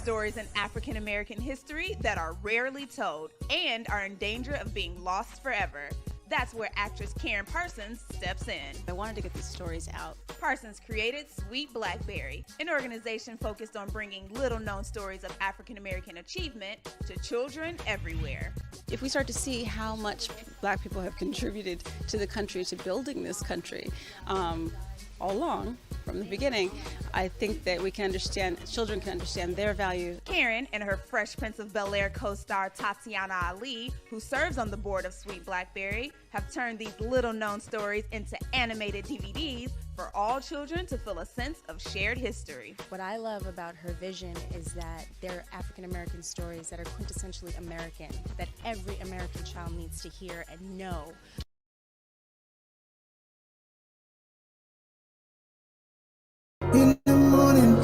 stories in African American history that are rarely told and are in danger of being lost forever. That's where actress Karyn Parsons steps in. I wanted to get these stories out. Parsons created Sweet BlackBerry, an organization focused on bringing little-known stories of African American achievement to children everywhere. If we start to see how much Black people have contributed to the country, to building this country, all along, from the beginning, I think that we can understand, children can understand their value. Karyn and her Fresh Prince of Bel-Air co-star Tatiana Ali, who serves on the board of Sweet BlackBerry, have turned these little-known stories into animated DVDs for all children to feel a sense of shared history. What I love about her vision is that they're African-American stories that are quintessentially American, that every American child needs to hear and know. In the morning.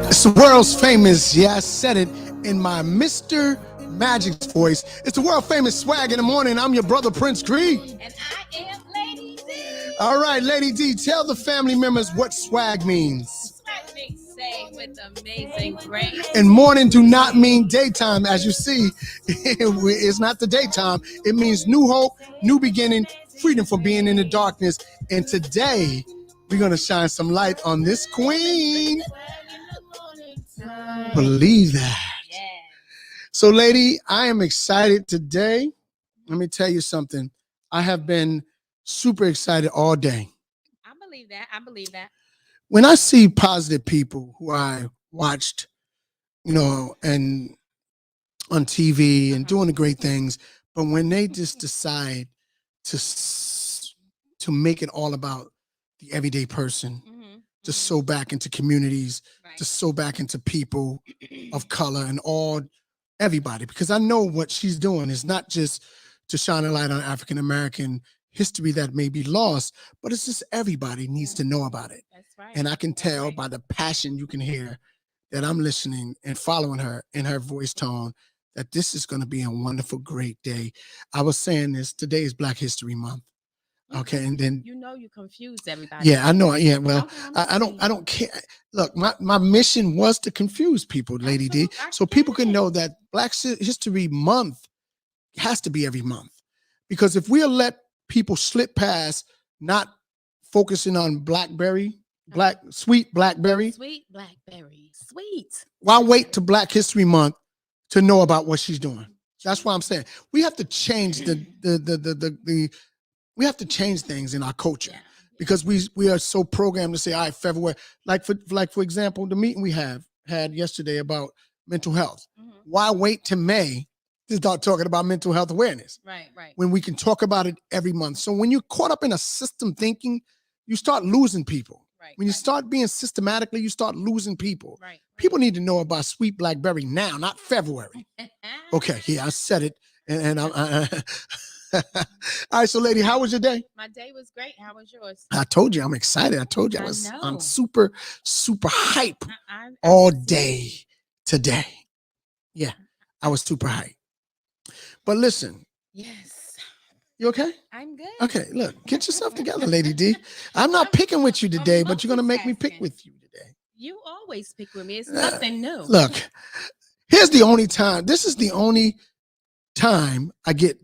It's the world's famous, yeah, I said it in my Mr. Magic's voice. It's the world famous Swag in the Morning. I'm your brother, Prince Creed. And I am Lady D. All right, Lady D, tell the family members what swag means. Swag means say with amazing grace. And morning do not mean daytime. As you see, it's not the daytime. It means new hope, new beginning, freedom from being in the darkness. And today, we're going to shine some light on this queen. Believe that. Yeah. So, lady, I am excited today. Let me tell you something. I have been super excited all day. I believe that. I believe that. When I see positive people who I watched, and on TV and doing the great things, but when they just decide to make it all about the everyday person, to sow back into communities, to sow back into people of color and everybody, because I know what she's doing is not just to shine a light on African American history that may be lost, but it's just everybody needs to know about it. That's right. And I can tell by the passion you can hear that I'm listening and following her in her voice tone that this is going to be a wonderful, great day. I was saying this, today is Black History Month. Okay, and then you confused everybody. Yeah, I know. Yeah, well, I don't care. Look, my mission was to confuse people, Lady D, so people can know that Black History Month has to be every month. Because if we'll let people slip past not focusing on BlackBerry, sweet BlackBerry, sweet. why wait to Black History Month to know about what she's doing? That's why I'm saying we have to change we have to change things in our culture, because we are so programmed to say, all right, February, like for example, the meeting we had yesterday about mental health. Why wait to May to start talking about mental health awareness? Right. When we can talk about it every month. So when you're caught up in a system thinking, you start losing people. Right. When you start being systematically, you start losing people. Right. People need to know about Sweet BlackBerry now, not February. Okay, yeah, I said it, and I'm. All right, so lady, how was your day? My day was great. How was yours? I told you I'm excited. I told you I'm super hype I all day today. Yeah, I was super hype. But listen. Yes. You okay? I'm good. Okay, look, get yourself together, Lady D. I'm not picking with you today, but you're gonna make me pick with you today. You always pick with me. It's nothing new. Look, here's the only time. This is the only time I get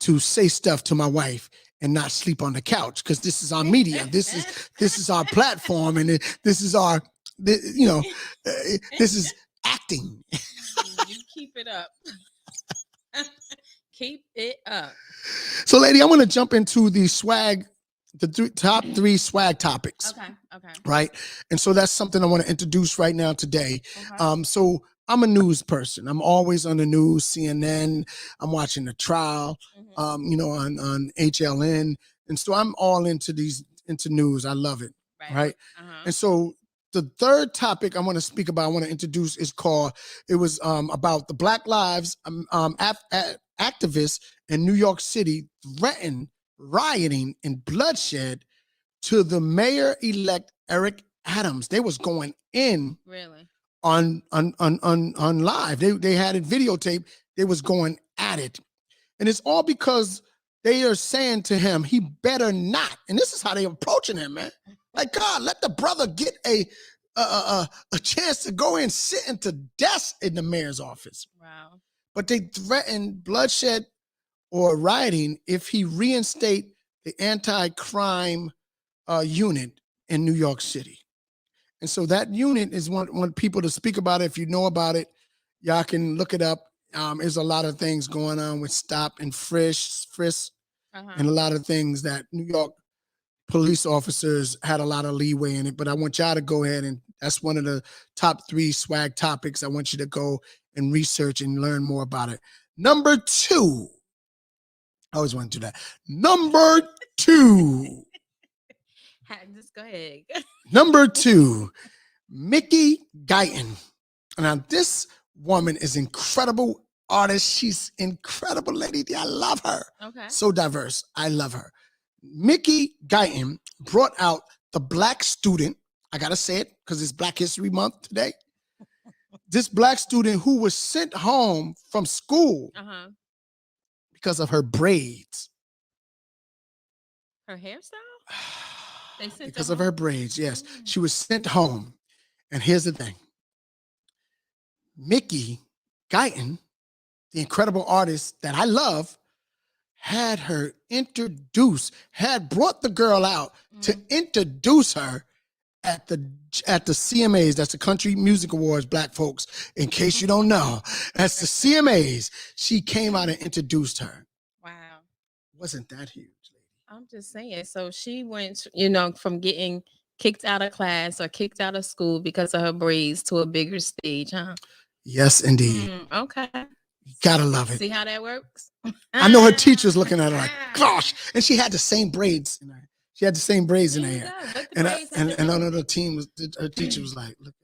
to say stuff to my wife and not sleep on the couch, because this is our media. This is our platform, and this is our, this is acting. You keep it up. Keep it up. So, lady, I'm going to jump into the swag, top three swag topics. Okay. Right, and so that's something I want to introduce right now today. Okay. So I'm a news person. I'm always on the news, CNN. I'm watching the trial, on HLN. And so I'm all into news. I love it. Right. And so the third topic I want to speak about, I want to introduce is about the Black Lives activists in New York City threatened rioting and bloodshed to the mayor-elect Eric Adams. They was going in. Really? On live. They had it videotaped. They was going at it. And it's all because they are saying to him, he better not. And this is how they approaching him, man. Like, God, let the brother get a a chance to go and sit into desk in the mayor's office. Wow. But they threatened bloodshed or rioting if he reinstate the anti-crime unit in New York City. And so that unit is want people to speak about it. If you know about it, y'all can look it up. There's a lot of things going on with stop and frisk, and a lot of things that New York police officers had a lot of leeway in it. But I want y'all to go ahead, and that's one of the top 3 swag topics. I want you to go and research and learn more about it. Number 2. I always want to do that. Number 2. Just go ahead. Number 2, Mickey Guyton. Now, this woman is incredible artist. She's incredible lady. I love her. Okay. So diverse. I love her. Mickey Guyton brought out the black student. I got to say it because it's Black History Month today. This black student who was sent home from school because of her braids. Her hairstyle? Because of her braids, yes. She was sent home. And here's the thing. Mickey Guyton, the incredible artist that I love, had brought the girl out to introduce her at the CMAs. That's the Country Music Awards, black folks. In case you don't know, that's the CMAs. She came out and introduced her. Wow. Wasn't that huge, lady? I'm just saying. So she went, from getting kicked out of class or kicked out of school because of her braids to a bigger stage, huh? Yes, indeed. Okay. You gotta love it. See how that works? I know her teacher's looking at her like, gosh. And she had the same braids in her. She had the same braids in her hair. And her teacher was like, look.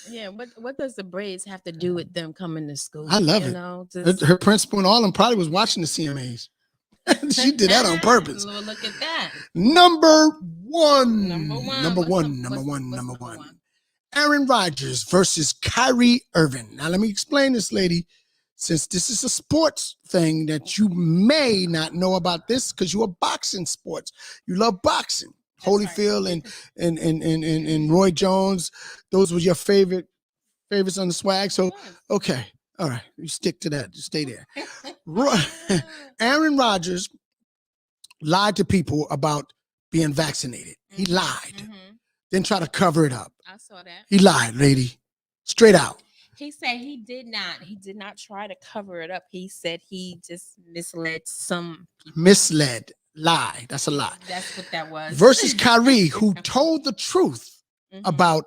Yeah, what does the braids have to do with them coming to school? I love it. Her principal and all of them probably was watching the CMAs. She did that on purpose. Well, look at that. Number one. Aaron Rodgers versus Kyrie Irving. Now, let me explain this, lady. Since this is a sports thing that you may not know about this because you're boxing sports. You love boxing. Holyfield and Roy Jones, those were your favorites on the swag. So, okay. All right. You stick to that. Just stay there. Aaron Rodgers lied to people about being vaccinated. He lied. Then try to cover it up. I saw that. He lied, lady. Straight out. He said he did not. He did not try to cover it up. He said he just misled some people. Misled. Lie. That's a lie. That's what that was. Versus Kyrie, who told the truth about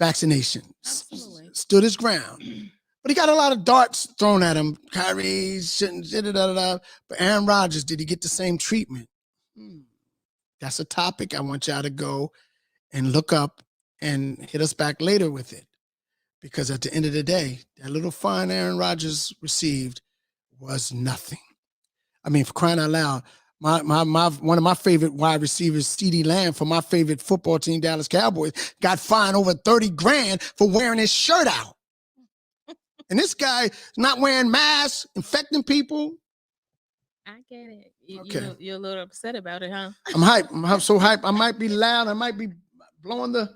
vaccination. Stood his ground. But he got a lot of darts thrown at him. Kyrie shouldn't. But Aaron Rodgers, did he get the same treatment? That's a topic I want y'all to go and look up and hit us back later with it. Because at the end of the day, that little fine Aaron Rodgers received was nothing. I mean, for crying out loud, one of my favorite wide receivers, CeeDee Lamb, for my favorite football team, Dallas Cowboys, got fined over $30,000 for wearing his shirt out. And this guy not wearing masks, infecting people. I get it. Okay. You're a little upset about it, huh? I'm hype. I'm so hype. I might be loud. I might be blowing the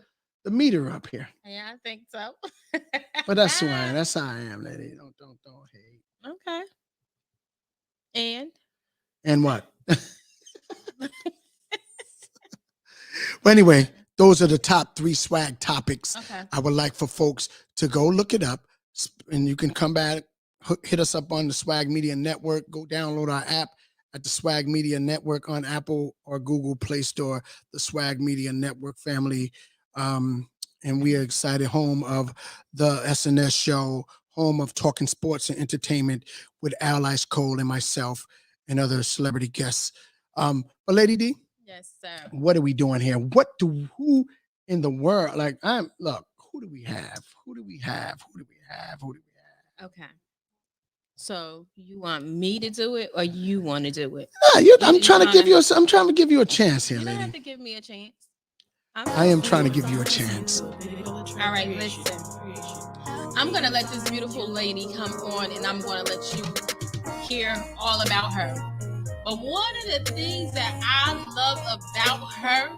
meter up here. Yeah, I think so. But that's who I am. That's how I am, lady. Don't hate. Okay. And what? Well, anyway, those are the top 3 swag topics. I would like for folks to go look it up, and you can come back, hit us up on the Swag Media Network. Go download our app at the Swag Media Network on Apple or Google Play Store, the Swag Media Network family. And we are excited, home of the SNS show, home of talking sports and entertainment with Al Ice Cole and myself and other celebrity guests. But Lady D, yes, sir. What are we doing here? Who in the world? Who do we have? Okay. So you want me to do it or you want to do it? I'm trying to give you a chance here, lady. You lady. don't have to give me a chance. I am trying to give you a chance. All right, listen. I'm going to let this beautiful lady come on and I'm going to let you hear all about her. But one of the things that I love about her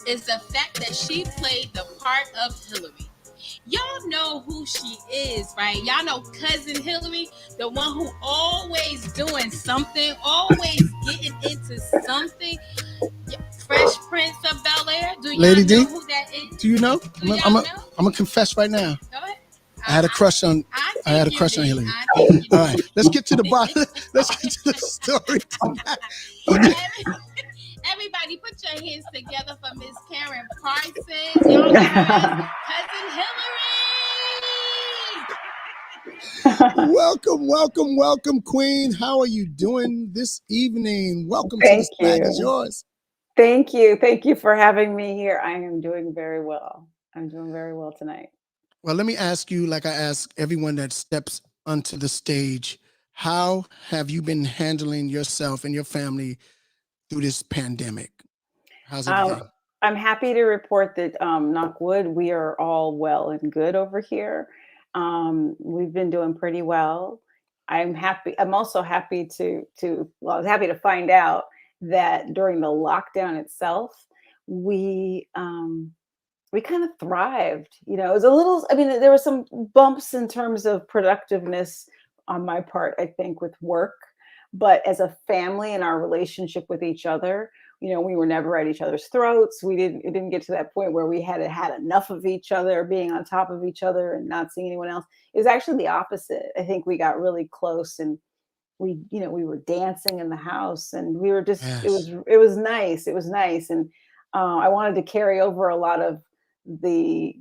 is the fact that she played the part of Hillary. Y'all know who she is, right? Y'all know Cousin Hillary, the one who always doing something, always getting into something. Fresh Prince of Bel-Air. Do y'all Lady know D, who that is? do you know? I'm gonna confess right now. Go ahead. I had a crush on Hillary. All right, let's get to the bottom. Let's get to the story tonight. Everybody, put your hands together for Miss Karyn Parsons. Y'all know her as Cousin Hillary. Welcome, Queen. How are you doing this evening? Welcome to Thank The Swag you. Is Yours. Thank you for having me here. I am doing very well. I'm doing very well tonight. Well, let me ask you, like I ask everyone that steps onto the stage, how have you been handling yourself and your family through this pandemic? How's everything? I'm happy to report that, knock wood, we are all well and good over here. We've been doing pretty well. I'm happy. I'm also happy I was happy to find out that during the lockdown itself, we kind of thrived. You know, it was a little, I mean, there were some bumps in terms of productiveness on my part, I think, with work. But as a family and our relationship with each other, you know, we were never at each other's throats. It didn't get to that point where we had enough of each other, being on top of each other and not seeing anyone else. It was actually the opposite. I think we got really close, and we were dancing in the house, and we were just, Yes. it was nice. It was nice. And I wanted to carry over a lot of the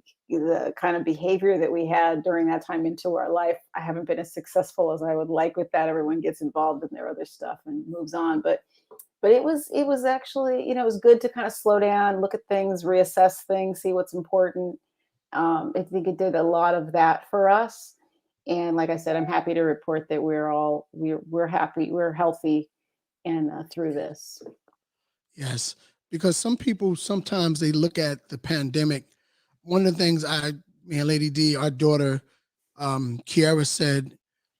kind of behavior that we had during that time into our life. I haven't been as successful as I would like with that. Everyone gets involved in their other stuff and moves on. But it was actually, it was good to kind of slow down, look at things, reassess things, see what's important. I think it did a lot of that for us. And like I said, I'm happy to report that we're happy, we're healthy, and through this. Yes, because some people, sometimes they look at the pandemic. One of the things Lady D, our daughter, Kiara, said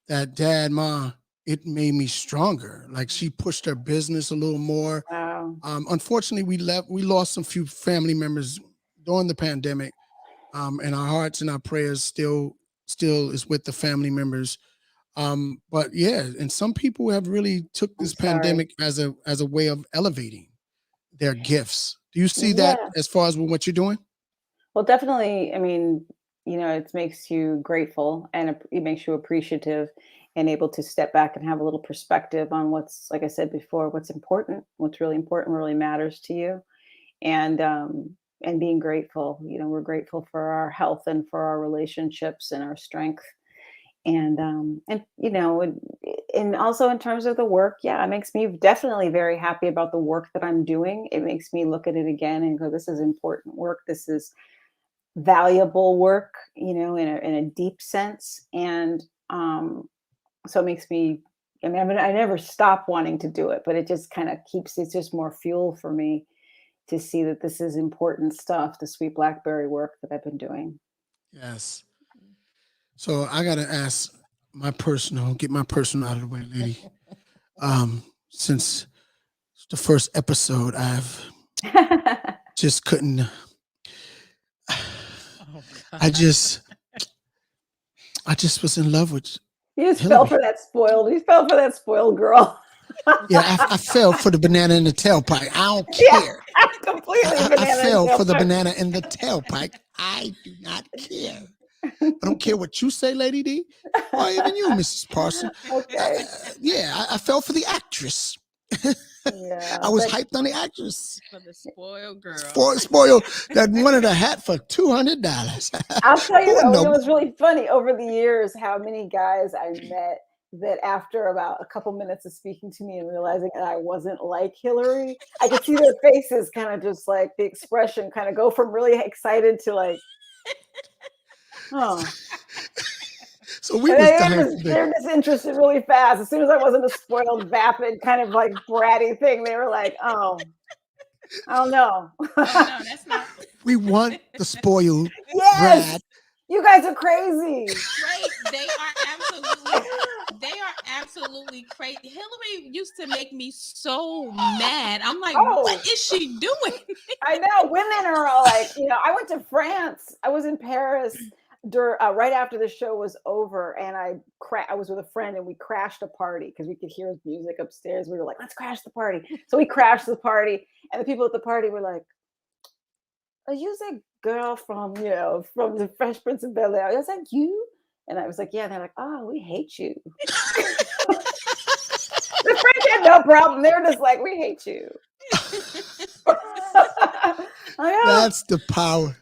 that, Dad, Ma, it made me stronger. Like, she pushed her business a little more. Wow. Unfortunately, we lost some few family members during the pandemic. And our hearts and our prayers still is with the family members. But yeah, and some people have really took this pandemic as a way of elevating their gifts. Do you see that as far as what you're doing? Well, definitely. I mean, it makes you grateful, and it makes you appreciative and able to step back and have a little perspective on what's, like I said before, what's important, what's really important, really matters to you. And being grateful. We're grateful for our health and for our relationships and our strength. And also in terms of the work, it makes me definitely very happy about the work that I'm doing. It makes me look at it again and go, this is important work. This is valuable work, in a deep sense. And so it makes me, I never stop wanting to do it, but it just kind of it's just more fuel for me to see that this is important stuff, the Sweet BlackBerry work that I've been doing. Yes. So I got to get my personal out of the way, lady. Since the first episode, I've just couldn't. I just was in love with You just fell for that spoiled girl. Yeah, I fell for the banana in the tailpipe. I don't care. Completely. I fell for the banana in the tailpipe. I do not care. I don't care what you say, Lady D, or even you, Mrs. Parson. Okay. I fell for the actress. Yeah, I was hyped on the actress. For the spoiled girl. Spoiled that wanted a hat for $200. I'll tell you though, it was really funny over the years how many guys I met that after about a couple minutes of speaking to me and realizing that I wasn't like Hillary, I could see their faces kind of just like the expression kind of go from really excited to like, oh. So they're disinterested really fast. As soon as I wasn't a spoiled, vapid, kind of like bratty thing, they were like, oh no. Oh, no, that's not. We want the spoiled yes. brat. You guys are crazy. Right. They are absolutely They are absolutely crazy. Hillary used to make me so mad. I'm like, Oh. what is she doing? I know women are all like, I went to France. I was in Paris right after the show was over, and I was with a friend, and we crashed a party because we could hear his music upstairs. We were like, let's crash the party. So we crashed the party, and the people at the party were like, are you that girl from the Fresh Prince of Bel-Air? Is that you? And I was like, yeah. And they're like, oh, we hate you. The French had no problem. They were just like, we hate you. That's the power.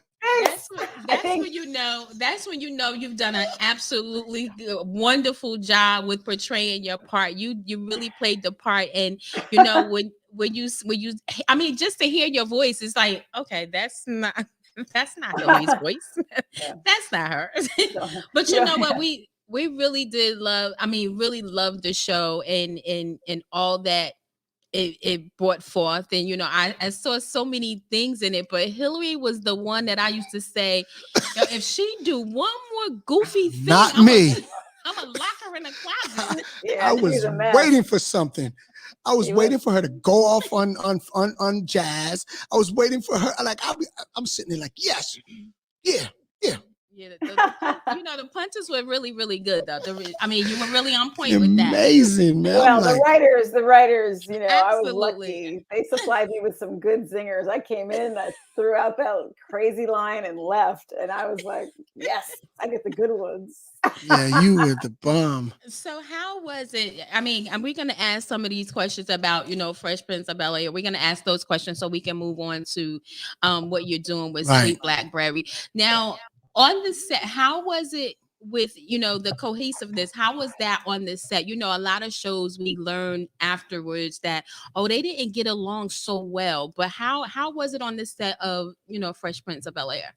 That's when you know you've done an absolutely wonderful job with portraying your part. You really played the part, and when you I mean, just to hear your voice, it's like, okay, that's not Hillary's voice. That's not her. But you know what, we really did really loved the show and all that it brought forth. And I saw so many things in it, but Hillary was the one that I used to say, if she do one more goofy thing, I'm gonna lock her in a closet. I was waiting for something. I was waiting for her to go off on jazz. I was waiting for her. Like I'm sitting there like, yes, yeah. Yeah, the punches were really, really good though. You were really on point with that. Amazing, man. Well, the writers, I was lucky. They supplied me with some good zingers. I came in, I threw out that crazy line and left, and I was like, yes, I get the good ones. Yeah, you were the bomb. So how was it? I mean, and we're going to ask some of these questions about, Fresh Prince of Bel-Air. We're going to ask those questions so we can move on to what you're doing with Sweet BlackBerry. Now, on the set, how was it with, the cohesiveness? How was that on the set? A lot of shows we learn afterwards that, they didn't get along so well. But how was it on the set of, Fresh Prince of Bel-Air?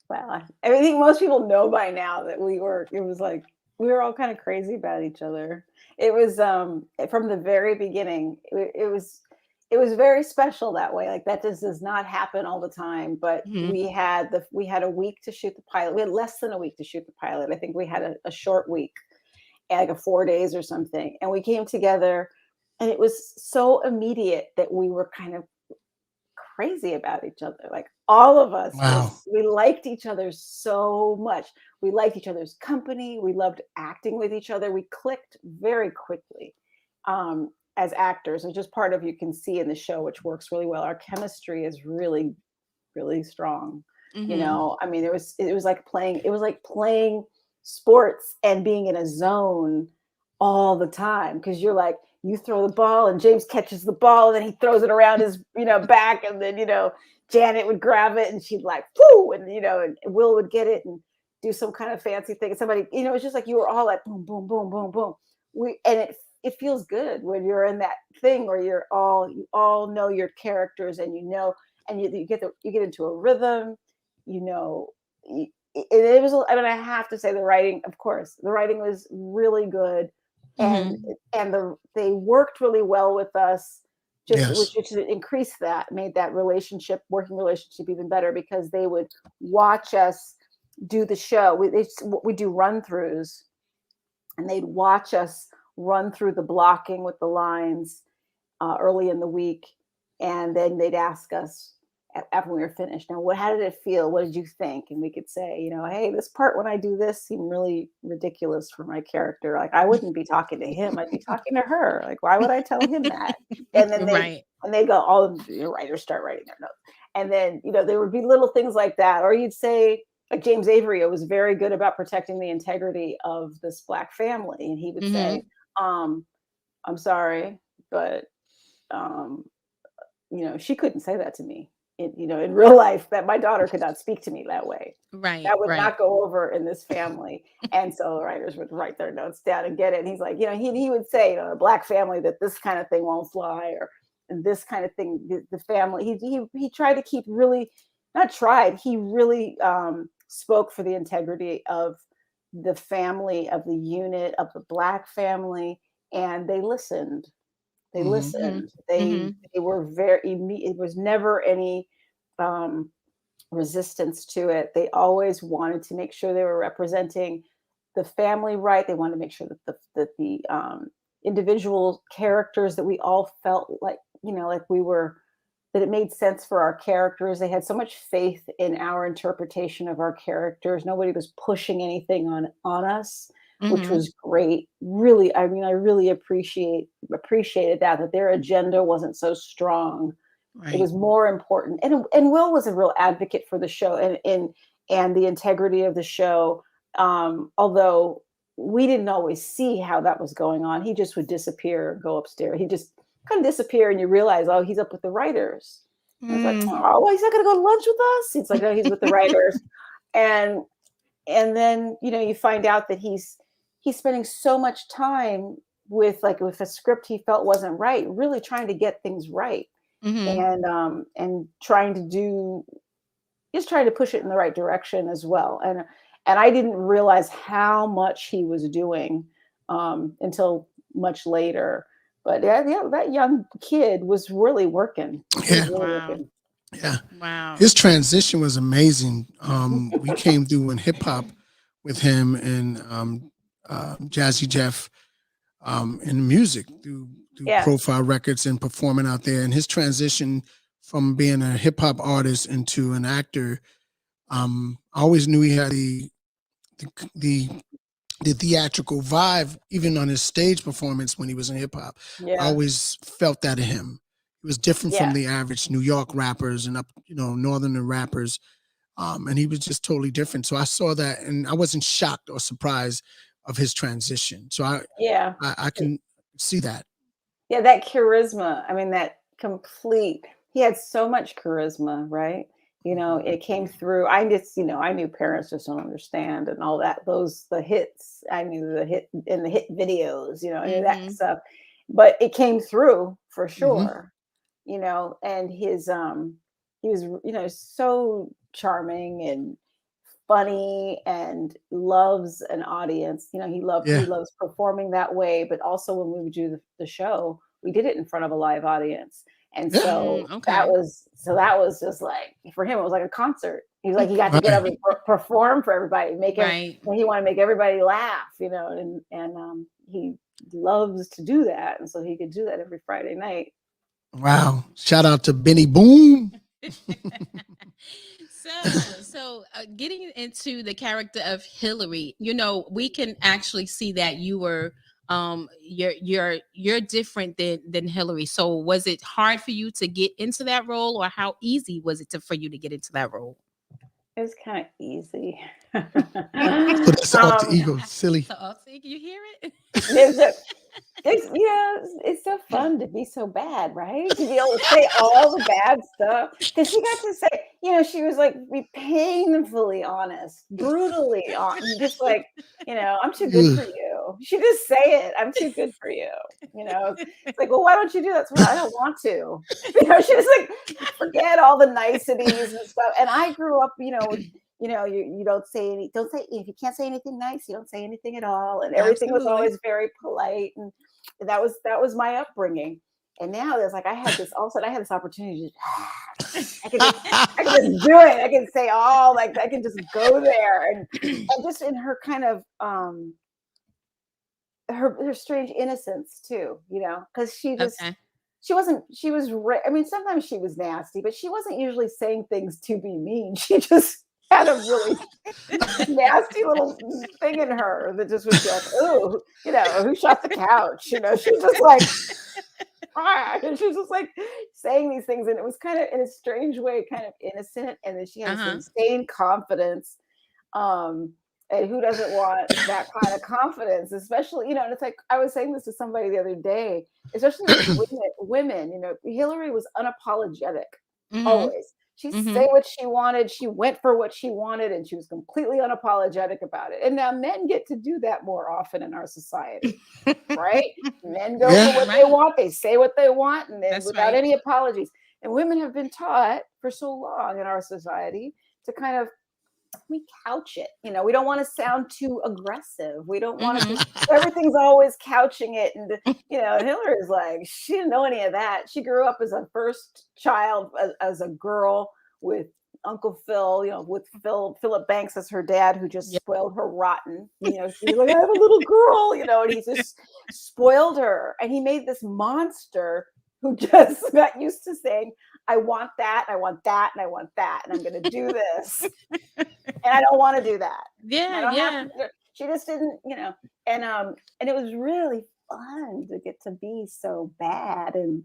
Well, I think most people know by now that it was like, we were all kind of crazy about each other. It was from the very beginning, it was very special that way. Like that does not happen all the time, but we had a week to shoot the pilot. We had less than a week to shoot the pilot. I think we had a short week, like 4 days or something. And we came together, and it was so immediate that we were kind of crazy about each other. Like all of us, we liked each other so much. We liked each other's company. We loved acting with each other. We clicked very quickly as actors, which is part of, you can see in the show, which works really well. Our chemistry is really, really strong. I mean, it was like playing sports and being in a zone all the time, because you're like, you throw the ball and James catches the ball and then he throws it around his back, and then Janet would grab it and she'd like whoo, and and Will would get it and do some kind of fancy thing, and somebody it's just like you were all like boom boom boom boom boom. It feels good when you're in that thing where you all know your characters, and you get into a rhythm. It was, I mean, I have to say the writing was really good. And they worked really well with us, which increased made that working relationship even better, because they would watch us do the show. We do run-throughs, and they'd watch us run through the blocking with the lines early in the week, and then they'd ask us after we were finished, now how did it feel? What did you think? And we could say, hey, this part when I do this seemed really ridiculous for my character. Like I wouldn't be talking to him, I'd be talking to her. Like, why would I tell him that? And then they go, all the writers start writing their notes. And then, there would be little things like that. Or you'd say, like James Avery was very good about protecting the integrity of this Black family. And he would say, I'm sorry, but she couldn't say that to me. In real life, that my daughter could not speak to me that way. Right. That would not go over in this family. And so the writers would write their notes down and get it. And he's like, he would say, a Black family, that this kind of thing won't fly, or this kind of thing, the family. He tried to keep really, not tried, he really spoke for the integrity of the family, of the unit, of the Black family. And they listened. They listened. They were it was never any resistance to it. They always wanted to make sure they were representing the family right. They wanted to make sure that the individual characters, that we all felt like, like we were, that it made sense for our characters. They had so much faith in our interpretation of our characters. Nobody was pushing anything on us, which was great. Really, I mean, I really appreciated that their agenda wasn't so strong. It was more important. And Will was a real advocate for the show and the integrity of the show. Although we didn't always see how that was going on. He just would disappear and go upstairs. He just kind of disappear, and you realize, oh, he's up with the writers. And it's like, oh, well, he's not going to go to lunch with us. It's like, no, he's with the writers. And then, you find out that he's spending so much time with a script he felt wasn't right, really trying to get things right. And trying to push it in the right direction as well. And I didn't realize how much he was doing until much later. But yeah, that young kid was really working. Yeah. Working. Yeah. Wow. His transition was amazing. We came through in hip hop with him and Jazzy Jeff in music through Profile Records and performing out there. And his transition from being a hip hop artist into an actor, I always knew he had the theatrical vibe, even on his stage performance when he was in hip hop. I always felt that in him. He was different from the average New York rappers and northern rappers. And he was just totally different. So I saw that, and I wasn't shocked or surprised of his transition. So I can see that. Yeah, that charisma. I mean, he had so much charisma, right? It came through. I knew parents just don't understand and all that. The hits, I knew the hit in the hit videos, I knew that stuff. But it came through for sure, and he was, so charming and funny and loves an audience. He loves performing that way. But also when we would do the show, we did it in front of a live audience. And so that was just like, for him, it was like a concert. He was like, he got to get up and perform for everybody, he wanted to make everybody laugh, and he loves to do that. And so he could do that every Friday night. Wow. Shout out to Benny Boom. So getting into the character of Hillary, we can actually see that you were you're different than Hillary. So was it hard for you to get into that role, or how easy was it for you to get into that role? It was kind of easy. It's alter ego, silly. So, you hear it? It's so fun to be so bad, right? To be able to say all the bad stuff. Because she got to say, she was like, be painfully honest, brutally honest, just like, I'm too good for you. She just say it, I'm too good for you. It's like, well, why don't you do that? Well, I don't want to. She was like, forget all the niceties and stuff. And I grew up, you don't say if you can't say anything nice, you don't say anything at all. And everything was always very polite. And that was my upbringing. And now there's like, I had this opportunity to, I can just do it. I can say I can just go there. And just in her kind of, her strange innocence too, because she just, I mean, sometimes she was nasty, but she wasn't usually saying things to be mean. She just had a really nasty little thing in her that just was like, oh, who shot the couch? She's just like, and she was just like saying these things, and it was kind of in a strange way, kind of innocent. And then she had this insane confidence. And who doesn't want that kind of confidence, especially, and it's like, I was saying this to somebody the other day, especially with women, Hillary was unapologetic, always. She'd say what she wanted. She went for what she wanted, and she was completely unapologetic about it. And now men get to do that more often in our society, right? Men go for what they want. They say what they want, and then without any apologies. And women have been taught for so long in our society to kind of, we couch it. We don't want to sound too aggressive. We don't want to, everything's always couching it. And, Hillary's like, she didn't know any of that. She grew up as a first child, as a girl with Uncle Phil, with Philip Banks as her dad, who just spoiled her rotten. She's like, I have a little girl, and he just spoiled her. And he made this monster who just got used to saying, I want that, I want that, and I want that, and I'm going to do this. And I don't want to do that. Yeah. She just didn't, and it was really fun to get to be so bad and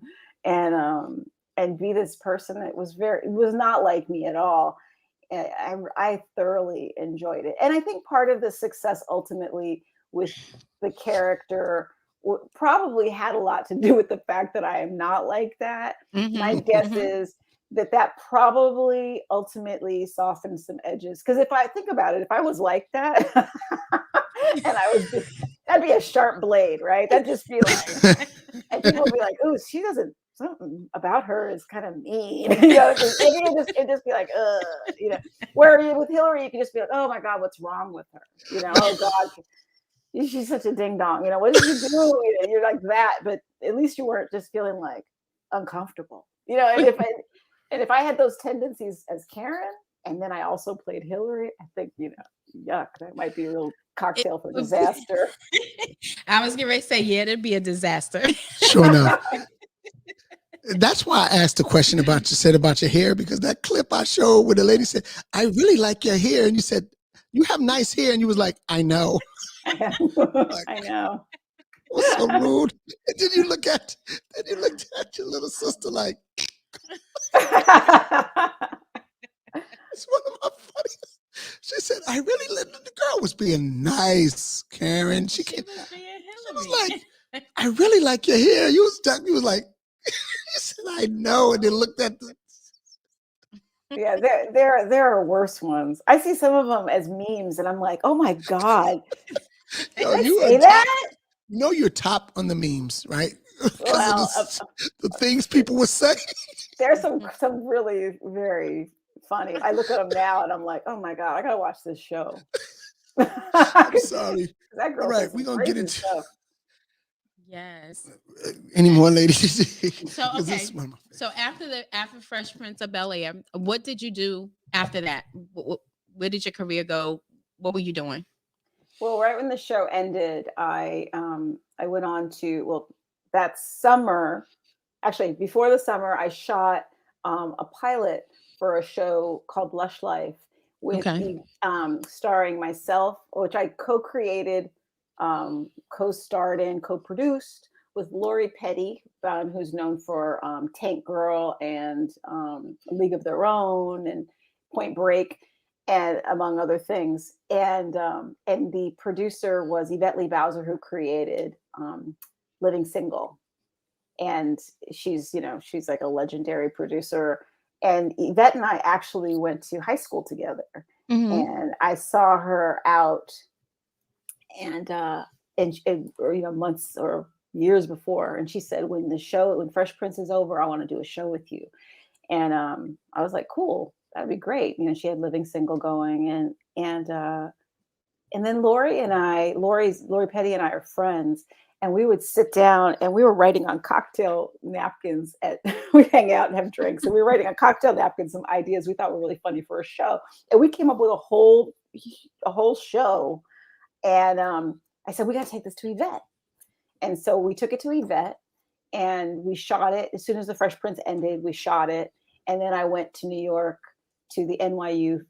be this person that was it was not like me at all. I thoroughly enjoyed it. And I think part of the success ultimately with the character probably had a lot to do with the fact that I am not like that. My guess is that probably ultimately softened some edges. Because if I think about it, if I was like that, and I was that'd be a sharp blade, right? That'd just be like, and people would be like, "Ooh, she doesn't. Something about her is kind of mean." It'd just be like, Where with Hillary, you can just be like, "Oh my God, what's wrong with her?" Oh God, she's such a ding dong. What did you do? You're like that, but at least you weren't just feeling like uncomfortable. And if I had those tendencies as Karyn, and then I also played Hillary, I think yuck, that might be a real cocktail for disaster. I was getting ready to say, it'd be a disaster. Sure enough. That's why I asked the question about your hair, because that clip I showed where the lady said, I really like your hair. And you said, you have nice hair. And you was like, I know. I know. It was so rude. And then you looked at your little sister like, it's one of my funniest. She said, I really let the girl was being nice, Karyn. She was like, I really like your hair. You was like, you said, I know. And then looked at the. Yeah, there are worse ones. I see some of them as memes, and I'm like, oh my God. Yo, you say that? You're top on the memes, right? Well, the things people were saying. There's some really very funny. I look at them now and I'm like, oh my God, I gotta watch this show. I'm sorry. That girl. All right, we're gonna get into stuff. Yes. Any more, ladies? So after Fresh Prince of Bel-Air, what did you do after that? Where did your career go? What were you doing? Well, right when the show ended, I went on to that summer. Actually, before the summer, I shot a pilot for a show called Lush Life with starring myself, which I co-created, co-starred in, co-produced with Lori Petty, who's known for Tank Girl and League of Their Own and Point Break, and among other things. And the producer was Yvette Lee Bowser, who created Living Single. And she's like a legendary producer. And Yvette and I actually went to high school together. And I saw her out and months or years before. And she said, when Fresh Prince is over, I want to do a show with you. And I was like, cool, that'd be great. She had Living Single going, and then Lori Petty and I are friends. And we would sit down and we were writing on cocktail napkins we hang out and have drinks. And we were writing on cocktail napkins some ideas we thought were really funny for a show. And we came up with a whole show. And I said, we got to take this to Yvette. And so we took it to Yvette and we shot it. As soon as the Fresh Prince ended, we shot it. And then I went to New York to the NYU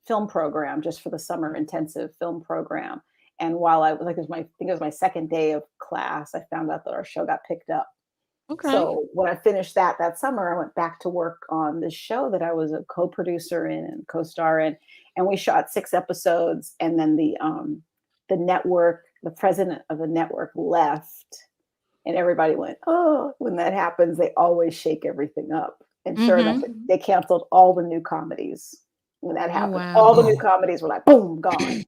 film program, just for the summer intensive film program. And while I was like, I think it was my second day of class, I found out that our show got picked up. Okay. So when I finished that summer, I went back to work on this show that I was a co-producer in and co-star in. And we shot 6 episodes. And then the network, the president of the network left. And everybody went, oh, when that happens, they always shake everything up. And sure enough, they canceled all the new comedies when that happened. Wow. All the new comedies were like, boom, gone.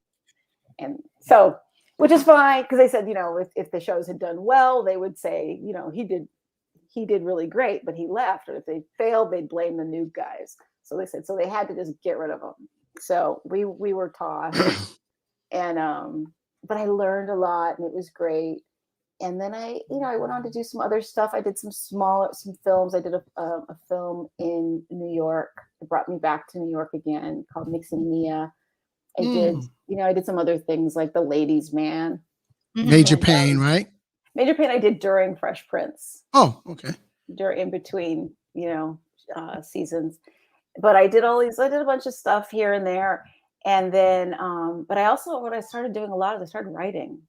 And so, which is fine, because they said, if the shows had done well, they would say, he did really great, but he left. Or if they failed, they'd blame the new guys. So they said, so they had to just get rid of them. So we were tossed, and but I learned a lot, and it was great. and then I went on to do some other stuff. I did some films. I did a film in New York. It brought me back to New York again, called Mixing Mia. I did some other things like The Ladies' Man. Major Pain, right? Major Pain I did during Fresh Prince. Oh, okay. In between, seasons. But I did a bunch of stuff here and there. And then, but what I started doing a lot is I started writing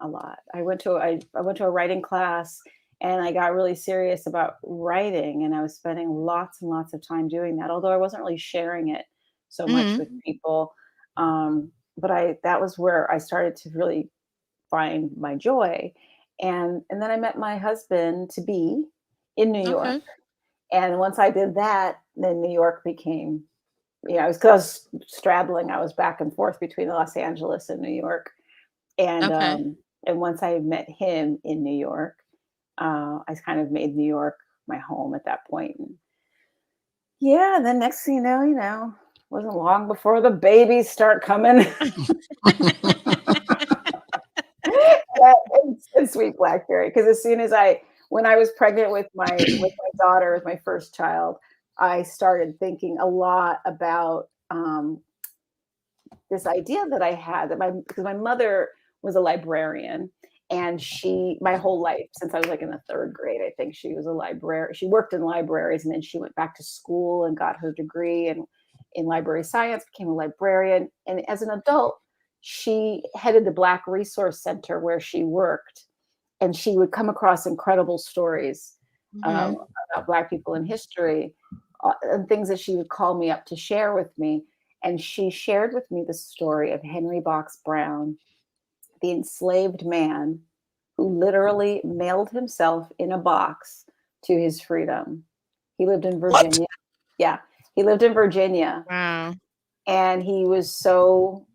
a lot. I went to a writing class, and I got really serious about writing, and I was spending lots and lots of time doing that, although I wasn't really sharing it so much with people. But that was where I started to really find my joy. And then I met my husband to be in New York. And once I did that, then New York became, because I was straddling, I was back and forth between Los Angeles and New York. And once I met him in New York, I kind of made New York my home at that point. And and then next thing you know, wasn't long before the babies start coming. And Sweet Blackberry, because as soon as when I was pregnant with my daughter, with my first child, I started thinking a lot about this idea that I had because my mother was a librarian, and my whole life since I was like in the third grade, I think she was a librarian. She worked in libraries, and then she went back to school and got her degree in library science, became a librarian, and as an adult, she headed the Black Resource Center where she worked, and she would come across incredible stories about Black people in history, and things that she would call me up to share with me. And she shared with me the story of Henry Box Brown, the enslaved man who literally mailed himself in a box to his freedom. He lived in Virginia. What? Yeah, he lived in Virginia. Wow. And he was so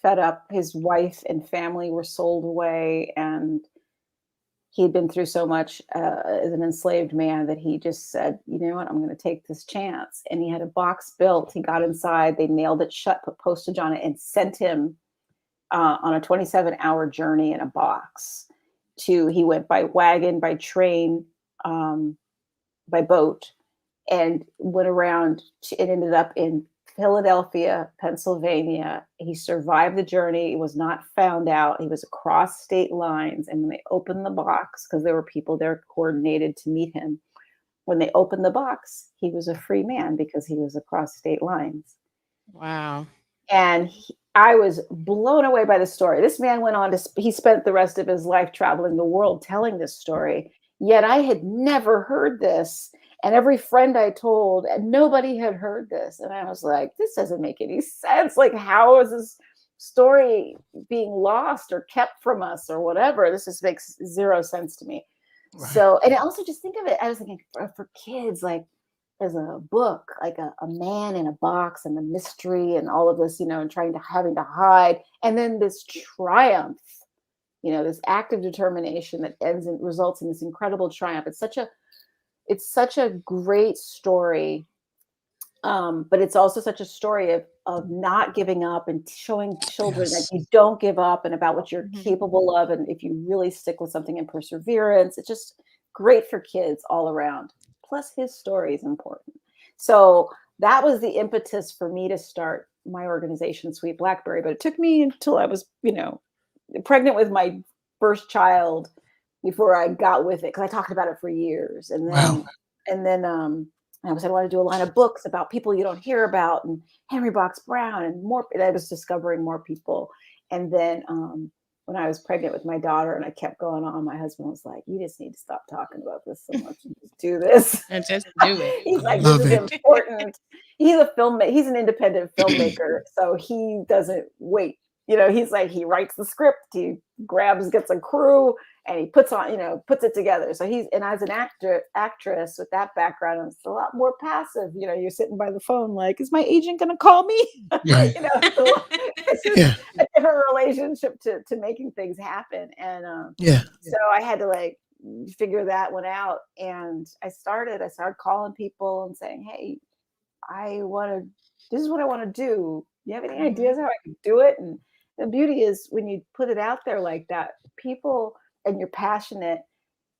fed up. His wife and family were sold away, and he'd been through so much as an enslaved man that he just said, you know what, I'm going to take this chance. And he had a box built. He got inside, they nailed it shut, put postage on it, and sent him on a 27-hour journey in a box. He went by wagon, by train, by boat, and went around and ended up in Philadelphia, Pennsylvania. He survived the journey. He was not found out. He was across state lines. And when they opened the box, because there were people there coordinated to meet him, when they opened the box, he was a free man because he was across state lines. Wow. And I was blown away by the story. This man went on he spent the rest of his life traveling the world telling this story. Yet I had never heard this. And every friend I told, and nobody had heard this. And I was like, this doesn't make any sense. Like, how is this story being lost or kept from us or whatever? This just makes zero sense to me. Right. So, and I also just think of it, I was thinking for kids, like as a book, like a man in a box and the mystery and all of this, and having to hide. And then this triumph, this act of determination that results in this incredible triumph. It's such a great story, but it's also such a story of not giving up and showing children that you don't give up and about what you're capable of. And if you really stick with something and perseverance, it's just great for kids all around. Plus his story is important. So that was the impetus for me to start my organization, Sweet Blackberry. But it took me until I was, pregnant with my first child before I got with it, because I talked about it for years. And then, I want to do a line of books about people you don't hear about, and Henry Box Brown, and more. And I was discovering more people. And then when I was pregnant with my daughter and I kept going on, my husband was like, you just need to stop talking about this so much and just do this. And just do it. He's like, this is important. He's a filmmaker. He's an independent filmmaker. So he doesn't wait. He's like, he writes the script, he gets a crew, and he puts it together. So and as an actress with that background, it's a lot more passive. You're sitting by the phone like, is my agent going to call me? Right. It's just a different relationship to making things happen. And so I had to figure that one out. And I started calling people and saying, hey, this is what I want to do. You have any ideas how I can do it? And the beauty is when you put it out there like that, people, and you're passionate,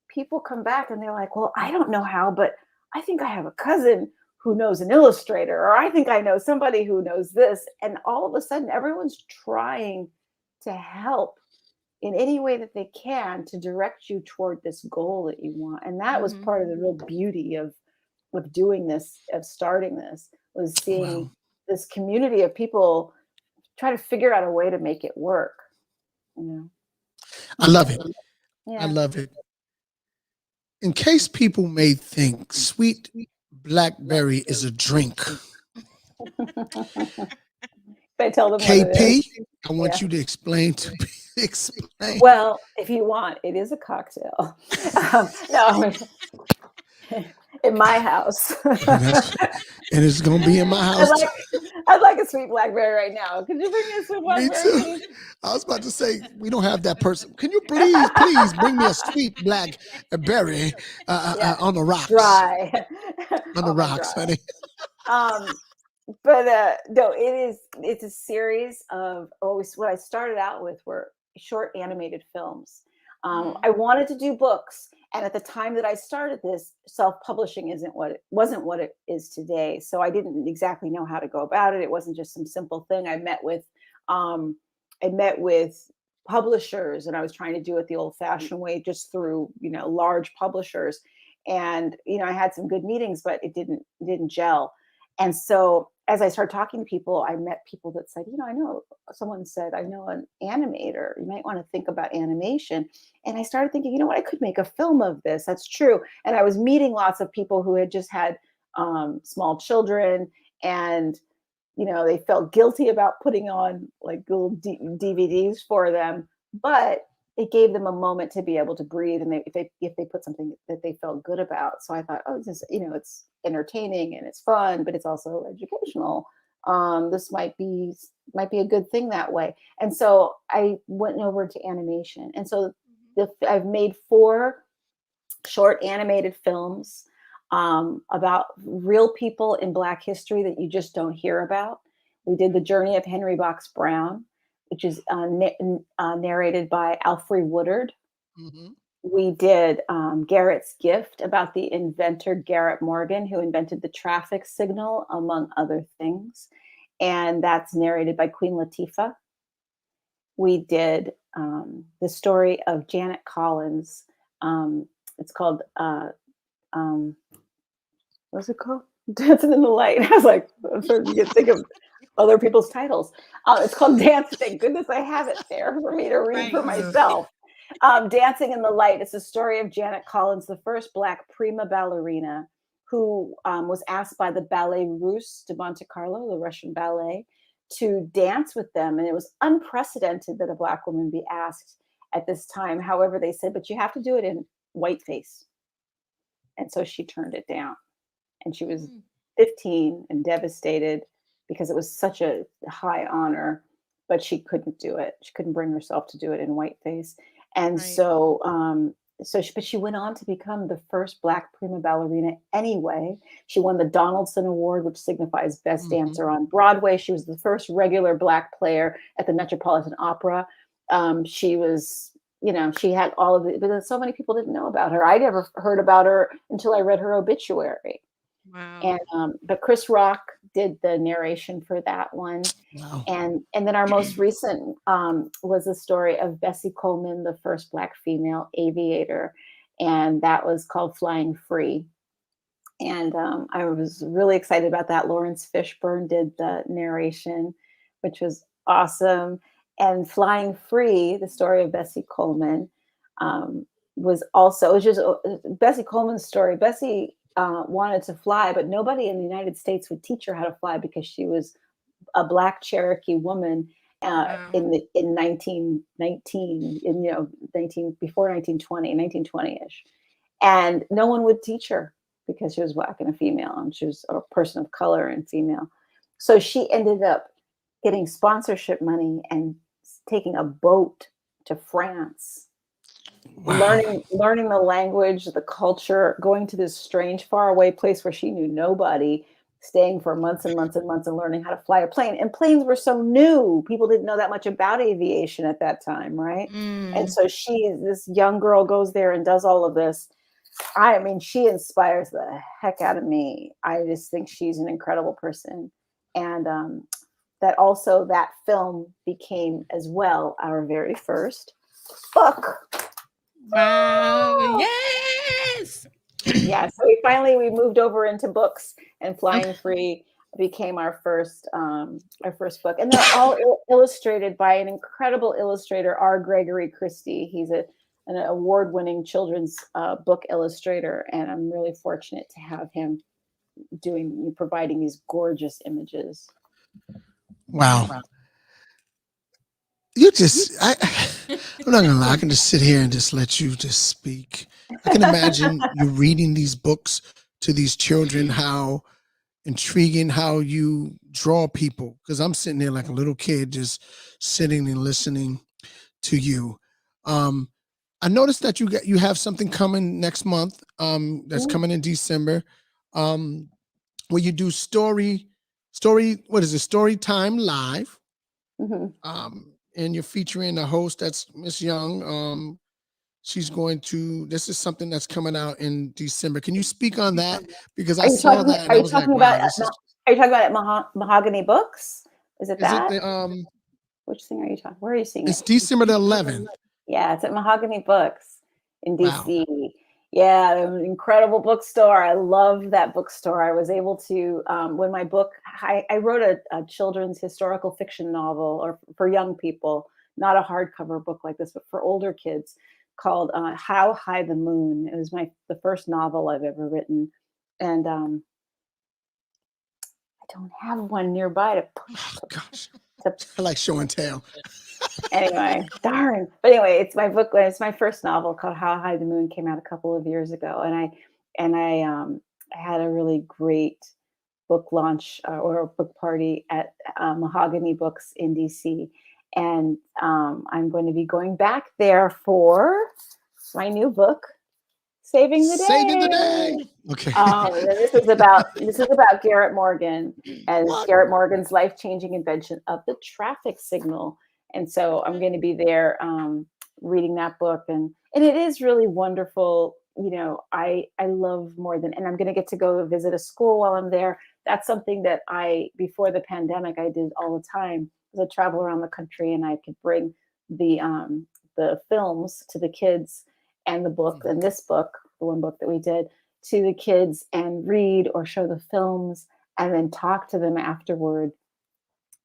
people come back and they're like, well, I don't know how, but I think I have a cousin who knows an illustrator, or I think I know somebody who knows this. And all of a sudden, everyone's trying to help in any way that they can to direct you toward this goal that you want. And that was part of the real beauty of doing this, of starting this, was seeing this community of people try to figure out a way to make it work. You know? I love it. Yeah. I love it. In case people may think sweet blackberry is a drink, I tell them KP, what it is. I want you to explain to me. Explain. Well, if you want, it is a cocktail. No, in my house. And it's gonna be in my house. I'd like a sweet blackberry right now. Could you bring me a sweet blackberry? Me too. I was about to say, we don't have that person. Can you please bring me a sweet blackberry on the rocks? Dry. On the rocks, honey. But no, it's a series of what I started out with were short animated films. I wanted to do books, and at the time that I started this, self-publishing wasn't what it is today. So I didn't exactly know how to go about it. It wasn't just some simple thing. I met with publishers, and I was trying to do it the old-fashioned way, just through large publishers. And I had some good meetings, but it didn't gel. And so as I started talking to people, I met people that said, someone said, I know an animator. You might want to think about animation. And I started thinking, you know what, I could make a film of this. That's true. And I was meeting lots of people who had just had small children, and, they felt guilty about putting on like little DVDs for them, but it gave them a moment to be able to breathe. And if they put something that they felt good about. So I thought, this, it's entertaining and it's fun, but it's also educational. This might be a good thing that way. And so I went over to animation. And so I've made 4 short animated films about real people in Black history that you just don't hear about. We did The Journey of Henry Box Brown, which is narrated by Alfre Woodard. We did Garrett's Gift, about the inventor Garrett Morgan, who invented the traffic signal, among other things. And that's narrated by Queen Latifah. We did the story of Janet Collins. It's called, what's it called? Dancing in the Light. I was like, I'm starting to think of other people's titles. It's called Dance. Thank goodness I have it there for me to read for myself. Dancing in the Light. It's the story of Janet Collins, the first Black prima ballerina, who was asked by the Ballet Russe de Monte Carlo, the Russian ballet, to dance with them. And it was unprecedented that a Black woman be asked at this time. However, they said, but you have to do it in whiteface. And so she turned it down. And she was 15 and devastated because it was such a high honor, but she couldn't do it. She couldn't bring herself to do it in whiteface. And but she went on to become the first Black prima ballerina anyway. She won the Donaldson Award, which signifies Best Dancer on Broadway. She was the first regular Black player at the Metropolitan Opera. She was, she had all of it, but so many people didn't know about her. I never heard about her until I read her obituary. Wow. And but Chris Rock did the narration for that one. Wow. And then our most recent was the story of Bessie Coleman, the first Black female aviator, and that was called Flying Free. And I was really excited about that. Lawrence Fishburne did the narration, which was awesome. And Flying Free, the story of Bessie Coleman, was just Bessie Coleman's story. Bessie wanted to fly, but nobody in the United States would teach her how to fly because she was a Black Cherokee woman in 1919, before 1920, 1920-ish. And no one would teach her because she was Black and a female, and she was a person of color and female. So she ended up getting sponsorship money and taking a boat to France. Wow. Learning the language, the culture, going to this strange, faraway place where she knew nobody, staying for months and months and months and learning how to fly a plane. And planes were so new. People didn't know that much about aviation at that time, right? And so this young girl goes there and does all of this. I mean, she inspires the heck out of me. I just think she's an incredible person. And that film became as well our very first book. Wow. Yes. Yeah, so we moved over into books, and Flying Free became our first book, and they're all illustrated by an incredible illustrator, R. Gregory Christie. He's an award-winning children's book illustrator, and I'm really fortunate to have him providing these gorgeous images. Wow. I'm not gonna lie, I can just sit here and just let you just speak. I can imagine you reading these books to these children, how intriguing, how you draw people. Because I'm sitting there like a little kid, just sitting and listening to you. I noticed that you have something coming next month. That's coming in December. Where you do story. What is it? Story Time Live. And you're featuring a host that's Miss Young. This is something that's coming out in December. Can you speak on that? Because I saw that and I was like, wow. Are you talking about Mahogany Books? Is it that? Which thing are you talking? Where are you seeing it? It's December the 11th. Yeah, it's at Mahogany Books in DC. Wow. Yeah, an incredible bookstore. I love that bookstore. I was able to, when my book, I wrote a children's historical fiction novel, or for young people, not a hardcover book like this, but for older kids, called How High the Moon. It was the first novel I've ever written. And I don't have one nearby I like show and tell. Anyway, darn. But anyway, it's my book. It's my first novel called How High the Moon. Came out a couple of years ago, and I had a really great book launch or a book party at Mahogany Books in DC, and I'm going to be going back there for my new book, Saving the Day. Saving the Day. Okay. This is about Garrett Morgan and Garrett Morgan's life-changing invention of the traffic signal. And so I'm going to be there reading that book, and it is really wonderful. You know, I love and I'm going to get to go visit a school while I'm there. That's something that before the pandemic, I did all the time. I travel around the country, and I could bring the films to the kids and the book, and this book, the one book that we did, to the kids and read or show the films and then talk to them afterward.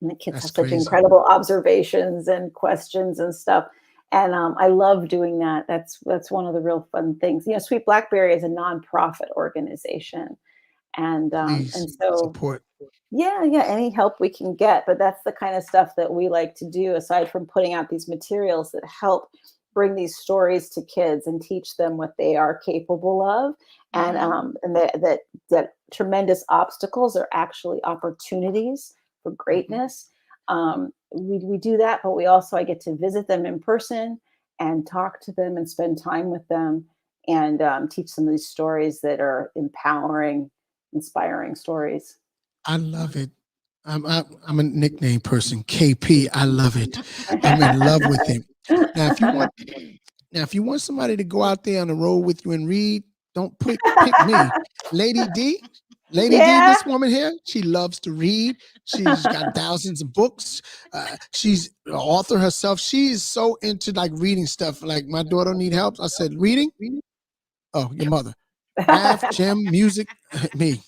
And the kids have such incredible observations and questions and stuff. And I love doing that. That's one of the real fun things. You know, Sweet BlackBerry is a nonprofit organization. And so support. Yeah, any help we can get. But that's the kind of stuff that we like to do, aside from putting out these materials that help bring these stories to kids and teach them what they are capable of. And that tremendous obstacles are actually opportunities for greatness. We do that, but I get to visit them in person and talk to them and spend time with them and teach some of these stories that are empowering, inspiring stories. I love it. I'm a nickname person, KP. I love it. I'm in love with him. Now, if you want somebody to go out there on the road with you and read, don't pick me. Lady D, this woman here, she loves to read. She's got thousands of books. She's an author herself. She is so into like reading stuff. Like, my daughter need help. I said, reading? Oh, your mother. Math, gym, music, me.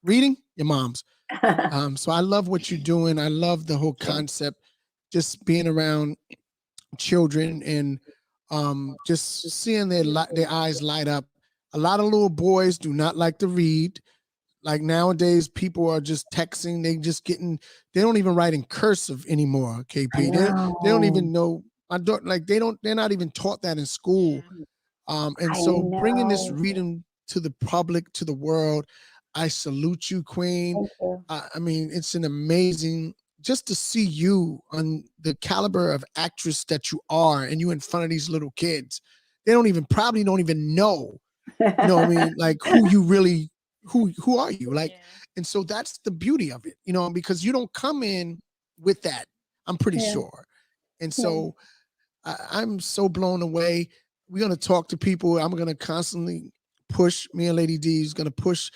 Reading? Your mom's. So I love what you're doing. I love the whole concept, just being around children and just seeing their eyes light up. A lot of little boys do not like to read. Like, nowadays, people are just texting. They don't even write in cursive anymore. KP, they don't even know. They're not even taught that in school. And so bringing this reading to the public, to the world, I salute you, Queen. I mean, it's an amazing, just to see you on the caliber of actress that you are, and you in front of these little kids. They probably don't even know, you know what I mean? Like, who you really, who are you? Like, And so that's the beauty of it, because you don't come in with that, I'm pretty sure. And so I'm so blown away. We're going to talk to people. I'm going to constantly push, me and Lady D is going to push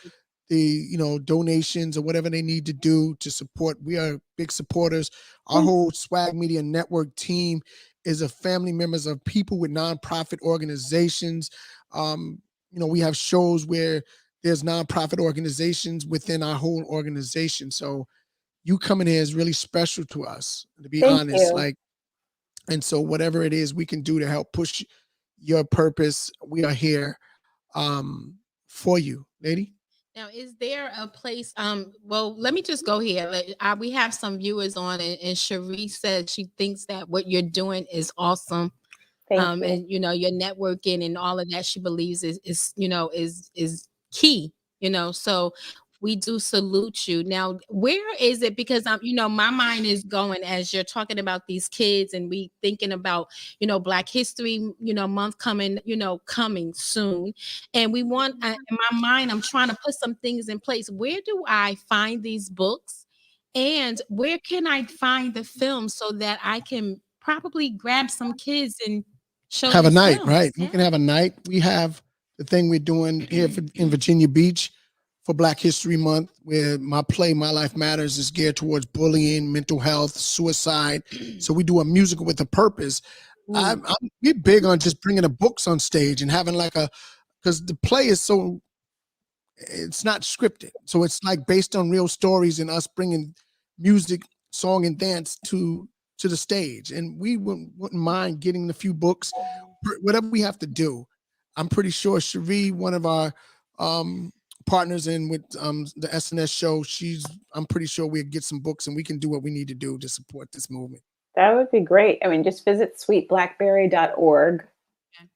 the, donations or whatever they need to do to support. We are big supporters. Our whole Swag Media Network team is a family members of people with nonprofit organizations. We have shows where there's nonprofit organizations within our whole organization. So you coming here is really special to us, to be honest. And so whatever it is we can do to help push your purpose, we are here for you, lady. Now, is there a place? Well, let me just go here. We have some viewers on, and Cherie said she thinks that what you're doing is awesome. Thank you. And your networking and all of that, she believes is key. So we do salute you. Now, where is it? Because my mind is going as you're talking about these kids, and we thinking about Black History Month coming soon, and we want in my mind, I'm trying to put some things in place. Where do I find these books, and where can I find the film so that I can probably grab some kids and show have a night, films? right? Yeah. We can have a night. We have the thing we're doing here in Virginia Beach for Black History Month, where my play, My Life Matters, is geared towards bullying, mental health, suicide. So we do a musical with a purpose. We're big on just bringing the books on stage and having because the play is it's not scripted. So it's like based on real stories and us bringing music, song, and dance to the stage. And we wouldn't mind getting a few books, whatever we have to do. I'm pretty sure Cherie, one of our partners in with the SNS show, I'm pretty sure we'll get some books and we can do what we need to do to support this movement. That would be great. I mean, just visit sweetblackberry.org.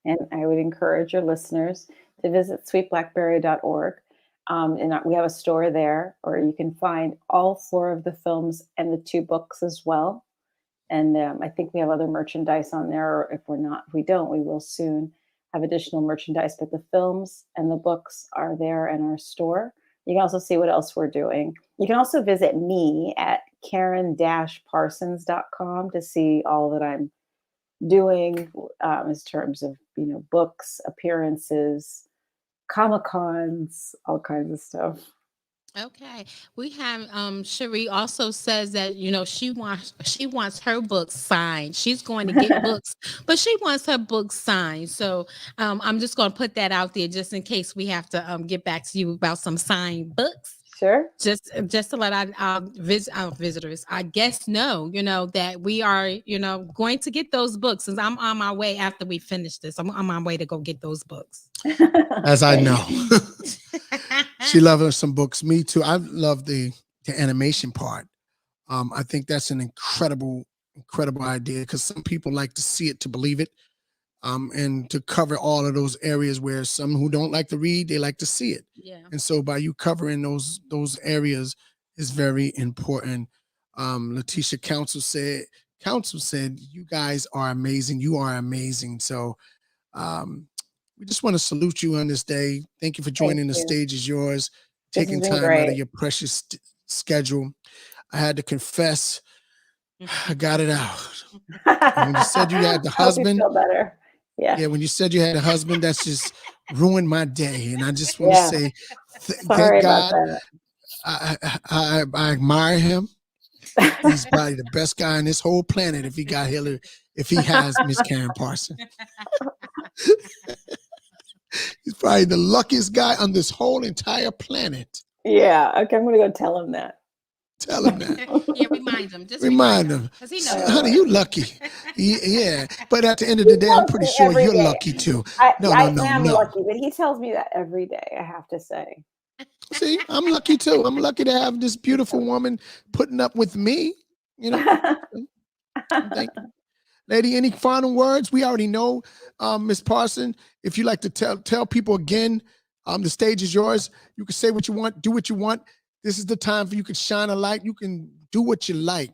And I would encourage your listeners to visit sweetblackberry.org. And we have a store there, or you can find all 4 of the films and the 2 books as well. And I think we have other merchandise on there, or if we don't, we will soon have additional merchandise, but the films and the books are there in our store. You can also see what else we're doing. You can also visit me at Karyn-Parsons.com to see all that I'm doing in terms of, books, appearances, Comic-Cons, all kinds of stuff. Okay, we have Cherie also says that she wants her books signed. She's going to get books, but she wants her books signed. So I'm just going to put that out there just in case we have to get back to you about some signed books. Sure. Just to let our visitors, our guests know, that we are, going to get those books. Since I'm on my way after we finish this, I'm on my way to go get those books. As I know. She loves some books. Me too. I love the animation part. I think that's an incredible idea, because some people like to see it to believe it. And to cover all of those areas where some who don't like to read, they like to see it. Yeah. And so by you covering those areas is very important. Letitia Council said, you guys are amazing. You are amazing. So we just want to salute you on this day. Thank you for joining. The stage is yours. Taking time out of your precious schedule. I had to confess, I got it out. When you said you had the husband, feel better. Yeah, when you said you had a husband, that's just ruined my day. And I just want to say, thank God. I admire him. He's probably the best guy on this whole planet if he has Miss Karyn Parson. He's probably the luckiest guy on this whole entire planet. Yeah, okay, I'm going to go tell him that. Tell him that. Yeah, remind him. Just remind him. Because he knows. Honey, you lucky. Yeah. But at the end of the day, I'm pretty sure you're lucky too. I am lucky, but he tells me that every day, I have to say. See, I'm lucky too. I'm lucky to have this beautiful woman putting up with me. Thank you. Lady, any final words? We already know, Miss Parson. If you like to tell people again, the stage is yours. You can say what you want, do what you want. This is the time for you can shine a light. You can do what you like.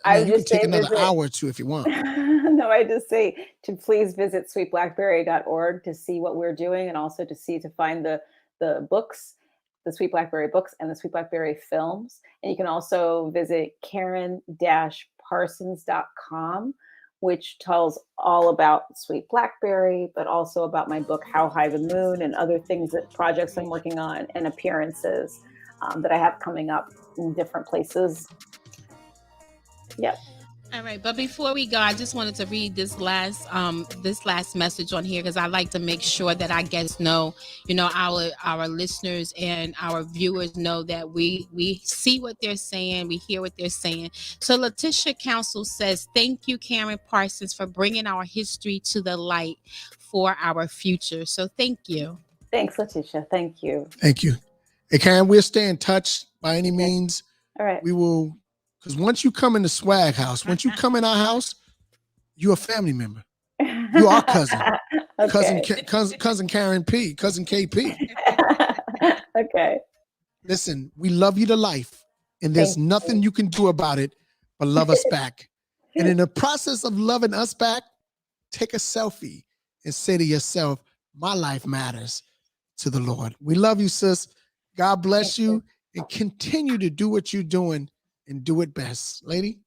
You can take another hour or 2 if you want. No, I just say to please visit sweetblackberry.org to see what we're doing, and also to find the books. the Sweet Blackberry books and the Sweet Blackberry films. And you can also visit Karyn-Parsons.com, which tells all about Sweet Blackberry, but also about my book, How High the Moon, and other things, that projects I'm working on and appearances that I have coming up in different places. Yep. All right, but before we go, I just wanted to read this last message on here, because I like to make sure that our guests know, our listeners and our viewers know that we see what they're saying, we hear what they're saying. So Letitia Council says, "Thank you, Karyn Parsons, for bringing our history to the light for our future." So thank you. Thanks, Letitia. Thank you. Thank you. Hey, Karyn, we'll stay in touch by any means. All right. We will. Because once you come in the swag house, once you come in our house, you're a family member. You are cousin. Okay. cousin Karyn P. Cousin KP. Okay. Listen, we love you to life. And there's nothing you can do about it but love us back. And in the process of loving us back, take a selfie and say to yourself, my life matters to the Lord. We love you, sis. God bless you. And continue to do what you're doing. And do it best, lady.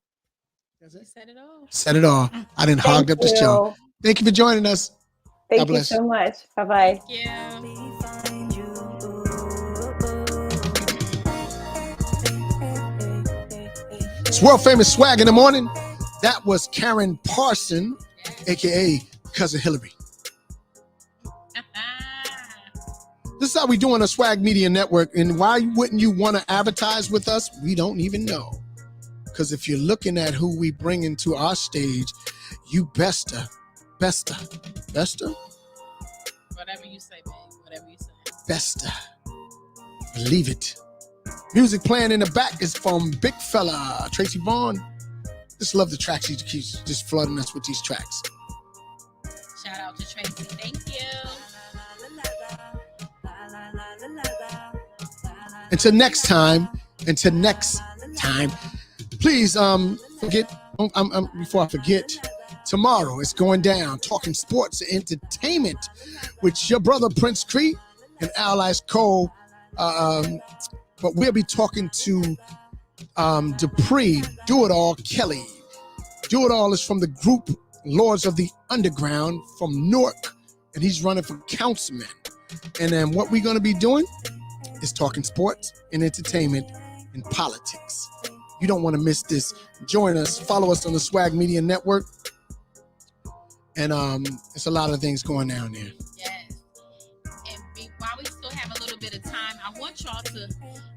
You said it all. Said it all. I didn't hog up the show. Thank you for joining us. Thank you so much. Bye-bye. Thank you. It's world famous swag in the morning. That was Karyn Parson, aka Cousin Hillary. This is how we do on a Swag Media Network. And why wouldn't you want to advertise with us? We don't even know. Because if you're looking at who we bring into our stage, you besta. Whatever you say, babe. Whatever you say. Besta. Believe it. Music playing in the back is from Big Fella, Tracy Vaughn. Just love the tracks. He keeps just flooding us with these tracks. Shout out to Tracy. Thank you. Until next time, please before I forget, tomorrow it's going down, talking sports and entertainment with your brother Prince Cree and Allies Cole. But we'll be talking to Dupree, Do It All Kelly. Do It All is from the group Lords of the Underground from Newark, and he's running for councilman. And then what we're going to be doing is talking sports and entertainment and politics. You don't want to miss this. Join us. Follow us on the Swag Media Network. And it's a lot of things going down there. Yes. And while we still have a little bit of time, I want y'all to,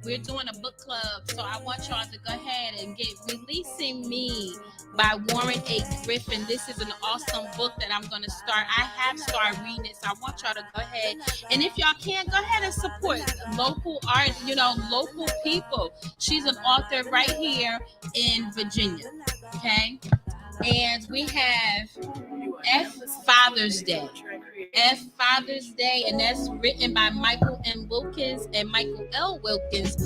we're doing a book club, so I want y'all to go ahead and get Releasing Me by Warren A. Griffin. This is an awesome book that I'm going to start. I have started reading it, so I want y'all to go ahead. And if y'all can, go ahead and support local art, local people. She's an author right here in Virginia, okay? And we have Father's Day, and that's written by Michael M. Wilkins and Michael L. Wilkins.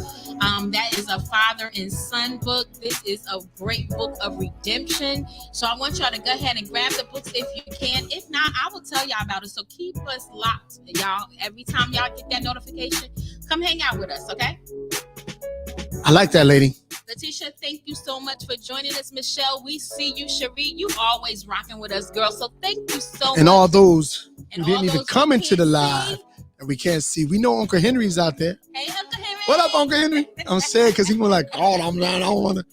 That is a father and son book. This is a great book of redemption. So I want y'all to go ahead and grab the books if you can. If not, I will tell y'all about it. So keep us locked, y'all. Every time y'all get that notification, come hang out with us, okay? I like that, lady. Letitia, thank you so much for joining us. Michelle, we see you. Cherie, you always rocking with us, girl. So thank you so much. And all those who didn't even come into the live and we can't see. We know Uncle Henry's out there. Hey, Uncle Henry. What up, Uncle Henry? I'm sad because he was like, oh, I don't want to.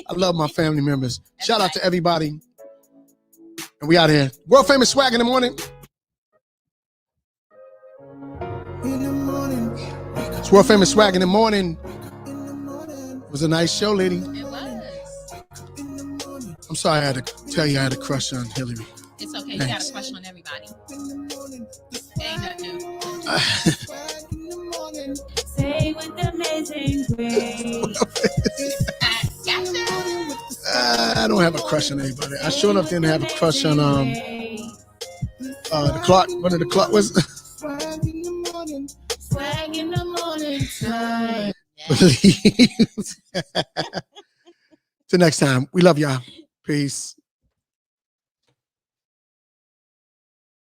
I love my family members. Shout out to everybody. And we out here. World famous swag in the morning. It's world famous swag in the morning. It was a nice show, lady. It was. I'm sorry I had to tell you I had a crush on Hillary. It's okay. Thanks. You got a crush on everybody. Ain't nothing new. Say with amazing grace. I don't have a crush on anybody. I sure enough didn't have a crush on the clock. What did the clock was? Swag in the morning time. Till next time. We love y'all. Peace.